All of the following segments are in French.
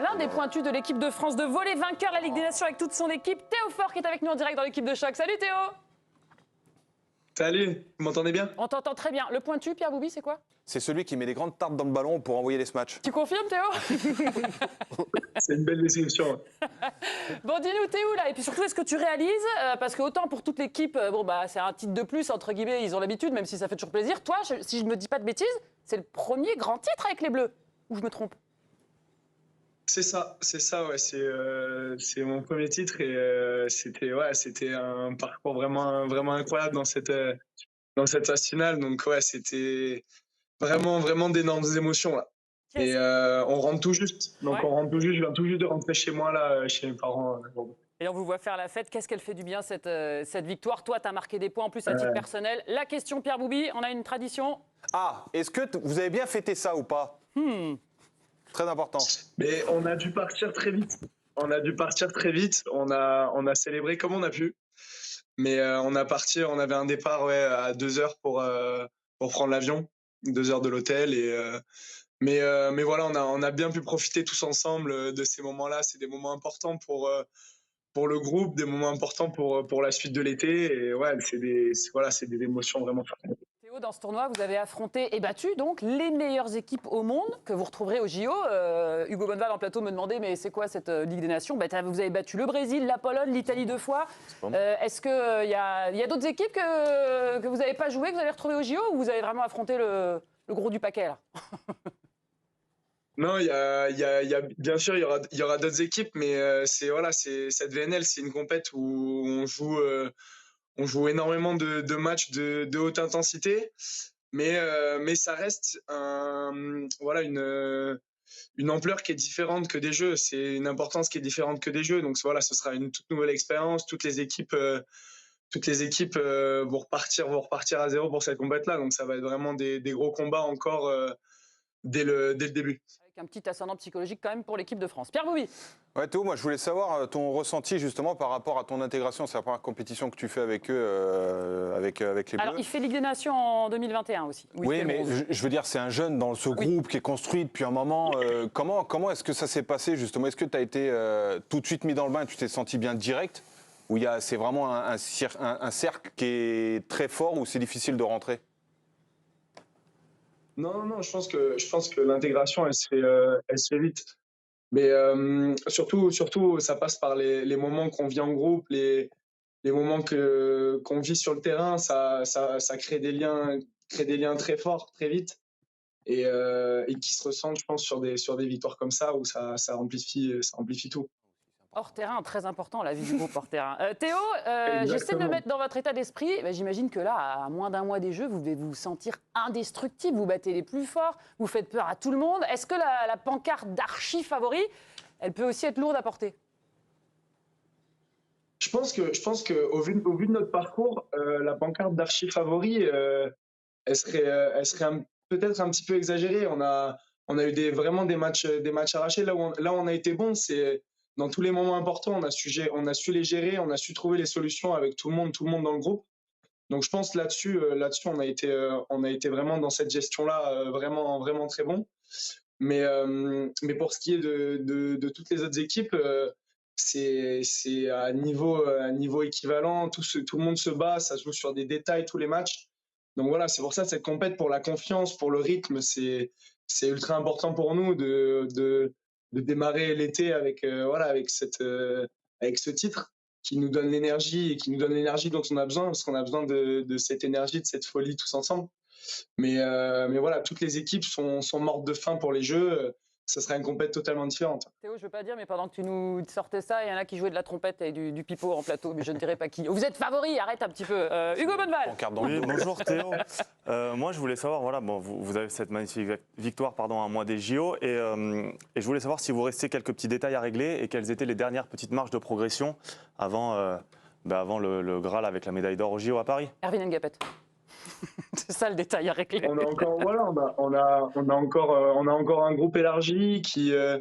l'un des pointus de l'équipe de France de volley, vainqueur de la Ligue des Nations avec toute son équipe, Théo Fort, qui est avec nous en direct dans l'équipe de choc. Salut Théo! Salut, vous m'entendez bien? On t'entend très bien. Le pointu, Pierre Bouby, c'est quoi? C'est celui qui met des grandes tartes dans le ballon pour envoyer les smatchs. Tu confirmes, Théo? C'est une belle description. Bon, dis-nous, t'es où là? Et puis surtout, est-ce que tu réalises, parce que autant pour toute l'équipe, bon bah c'est un titre de plus, entre guillemets, ils ont l'habitude, même si ça fait toujours plaisir. Toi, si je ne me dis pas de bêtises, c'est le premier grand titre avec les Bleus. Ou je me trompe? C'est ça, ouais. C'est mon premier titre et c'était un parcours vraiment incroyable dans cette phase finale. Donc ouais, c'était vraiment d'énormes émotions là. Et on rentre tout juste. Donc Ouais. on rentre tout juste. Je viens tout juste de rentrer chez moi là, chez mes parents. Et on vous voit faire la fête. Qu'est-ce qu'elle fait du bien cette victoire? Toi, tu as marqué des points en plus à titre personnel. La question, Pierre Bouby, on a une tradition. Ah, est-ce que vous avez bien fêté ça ou pas? Très important. Mais on a dû partir très vite. On a célébré comme on a pu. Mais on avait un départ à 2 heures pour prendre l'avion, 2 heures de l'hôtel. Mais voilà, on a bien pu profiter tous ensemble de ces moments-là. C'est des moments importants pour le groupe, des moments importants pour la suite de l'été. Et ouais, c'est des émotions vraiment fortes. Théo, dans ce tournoi, vous avez affronté et battu donc les meilleures équipes au monde que vous retrouverez au JO. Hugo Bonneval en plateau me demandait mais c'est quoi cette Ligue des Nations? Vous avez battu le Brésil, la Pologne, l'Italie 2 fois. Est-ce qu'il y a d'autres équipes que vous n'avez pas joué, que vous allez retrouver au JO, ou vous avez vraiment affronté le gros du paquet là? Non, bien sûr, il y aura d'autres équipes, mais cette VNL, c'est une compète où on joue énormément de matchs de haute intensité, mais ça reste une ampleur qui est différente que des jeux. C'est une importance qui est différente que des jeux. Donc voilà, ce sera une toute nouvelle expérience. Toutes les équipes vont repartir à zéro pour cette compète-là. Donc ça va être vraiment des gros combats encore dès le début. Avec un petit ascendant psychologique quand même pour l'équipe de France. Pierre Bouby. Ouais, Théo, moi je voulais savoir ton ressenti justement par rapport à ton intégration. C'est la première compétition que tu fais avec eux, avec les Bleus. Alors, il fait Ligue des Nations en 2021 aussi. Oui, mais je veux dire, c'est un jeune dans ce groupe qui est construit depuis un moment. Comment est-ce que ça s'est passé justement? Est-ce que tu as été tout de suite mis dans le bain et tu t'es senti bien direct? Ou c'est vraiment un cercle qui est très fort où c'est difficile de rentrer? Non, je pense que l'intégration, elle se fait vite. Mais surtout, ça passe par les moments qu'on vit en groupe, les moments qu'on vit sur le terrain. Ça crée des liens très forts, très vite, et qui se ressentent, je pense, sur des victoires comme ça où ça amplifie tout. Hors terrain, très important, la vie du groupe hors terrain. Théo, j'essaie de me Exactement. mettre dans votre état d'esprit. J'imagine que là, à moins d'un mois des Jeux, vous devez vous sentir indestructible. Vous battez les plus forts, vous faites peur à tout le monde. Est-ce que la pancarte d'archi favori, elle peut aussi être lourde à porter? Je pense que au vu de notre parcours, la pancarte d'archi favori, elle serait peut-être un petit peu exagérée. On a eu vraiment des matchs arrachés. Là où on a été bon, c'est dans tous les moments importants, on a su les gérer, on a su trouver les solutions avec tout le monde dans le groupe. Donc je pense là-dessus, on a été vraiment dans cette gestion-là, vraiment très bon. Mais pour ce qui est de toutes les autres équipes, c'est à niveau équivalent. Tout le monde se bat, ça se joue sur des détails tous les matchs. Donc voilà, c'est pour ça cette compète, pour la confiance, pour le rythme, c'est ultra important pour nous de démarrer l'été avec avec ce titre qui nous donne l'énergie dont on a besoin, parce qu'on a besoin de cette énergie, de cette folie tous ensemble. Mais voilà, toutes les équipes sont mortes de faim pour les Jeux. Ça serait une compète totalement différente. Théo, je veux pas dire, mais pendant que tu nous sortais ça, il y en a qui jouaient de la trompette et du pipeau en plateau, mais je ne dirai pas qui. Vous êtes favori, arrête un petit peu. Hugo Bonneval. Oui, bonjour Théo. Moi, je voulais savoir, voilà, bon, vous avez cette magnifique victoire à un mois des JO, et je voulais savoir si vous restiez quelques petits détails à régler et quelles étaient les dernières petites marches de progression avant le Graal avec la médaille d'or aux JO à Paris. Erwin Ngapet. C'est ça le détail à régler. On a encore un groupe élargi qui a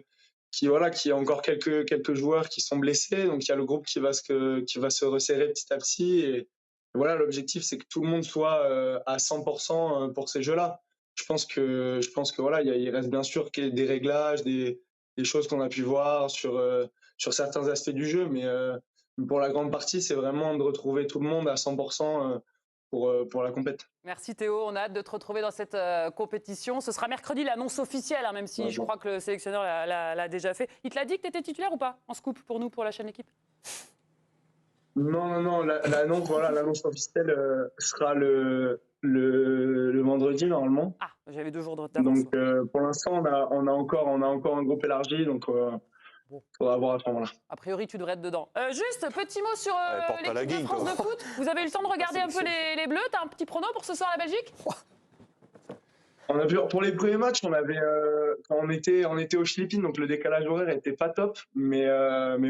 encore quelques joueurs qui sont blessés. Donc il y a le groupe qui va se resserrer petit à petit. Et voilà, l'objectif c'est que tout le monde soit à 100% pour ces jeux-là. Je pense que voilà, il reste bien sûr des réglages, des choses qu'on a pu voir sur certains aspects du jeu. Mais pour la grande partie, c'est vraiment de retrouver tout le monde à 100% pour la compète. Merci Théo, on a hâte de te retrouver dans cette compétition. Ce sera mercredi l'annonce officielle, hein, même si je crois que le sélectionneur l'a déjà fait. Il te l'a dit que tu étais titulaire ou pas en scoop pour nous, pour la chaîne Équipe? Non, l'annonce officielle sera le vendredi normalement. Ah, j'avais 2 jours d'avance. Donc pour l'instant, on a encore un groupe élargi, donc faudra voir à ce moment-là. A priori, tu devrais être dedans. Juste, petit mot sur porte pas la l'équipe de guine, France quoi. de foot. Vous avez eu le temps de regarder un peu les Bleus? T'as un petit prono pour ce soir à la Belgique? On a vu pour les premiers matchs, on avait quand on était aux Philippines, donc le décalage horaire était pas top, mais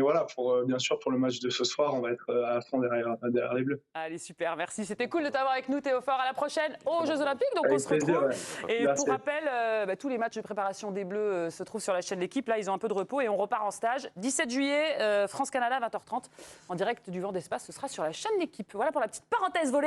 voilà, bien sûr pour le match de ce soir, on va être à fond derrière les Bleus. Allez, super, merci. C'était cool de t'avoir avec nous, Théo Faure. À la prochaine aux Jeux Olympiques, donc Avec on se plaisir, retrouve. ouais. Et Merci. pour rappel, tous les matchs de préparation des Bleus se trouvent sur la chaîne L'équipe. Là, ils ont un peu de repos et on repart en stage. 17 juillet, France-Canada, 20h30, en direct du vent d'espace. Ce sera sur la chaîne L'équipe. Voilà pour la petite parenthèse volée.